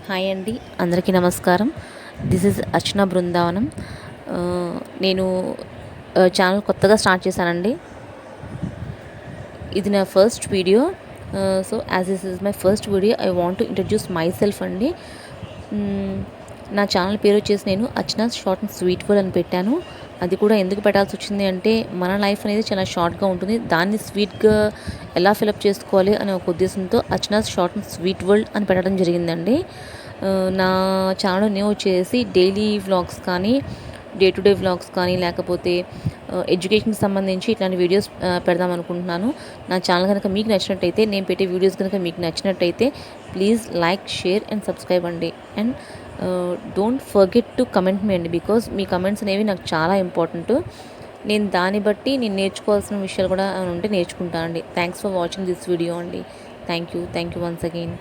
Hi అండి, అందరికీ నమస్కారం. దిస్ ఇస్ అర్చన బృందావనం. నేను ఛానల్ కొత్తగా స్టార్ట్ చేశానండి. ఇది నా first video. So as this is my first video I want to introduce my self అండి. నా ఛానల్ పేరు వచ్చేసి నేను అర్చన షార్ట్ అండ్ స్వీట్ వరల్డ్ అని పెట్టాను. అది కూడా ఎందుకు పెట్టాల్సి వచ్చింది అంటే, మన లైఫ్ అనేది చాలా షార్ట్గా ఉంటుంది, దాన్ని స్వీట్గా ఎలా ఫిలప్ చేసుకోవాలి అనే ఒక ఉద్దేశంతో అర్చన షార్ట్ అండ్ స్వీట్ వరల్డ్ అని పెట్టడం జరిగిందండి. నా ఛానల్ నేమ్ వచ్చేసి డైలీ వ్లాగ్స్ కానీ, డే టు డే వ్లాగ్స్ కానీ, లేకపోతే ఎడ్యుకేషన్కి సంబంధించి ఇట్లాంటి వీడియోస్ పెడదాం అనుకుంటున్నాను. నా ఛానల్ కనుక మీకు నచ్చినట్టయితే, నేను పెట్టే వీడియోస్ కనుక మీకు నచ్చినట్టయితే please like, share and subscribe అండి. And don't forget to comment మీ అండి, బికాజ్ మీ కమెంట్స్ అనేవి నాకు చాలా ఇంపార్టెంట్. నేను దాన్ని బట్టి నేను నేర్చుకోవాల్సిన విషయాలు కూడా ఉంటే నేర్చుకుంటానండి. Thanks for watching this video అండి. Thank you once again.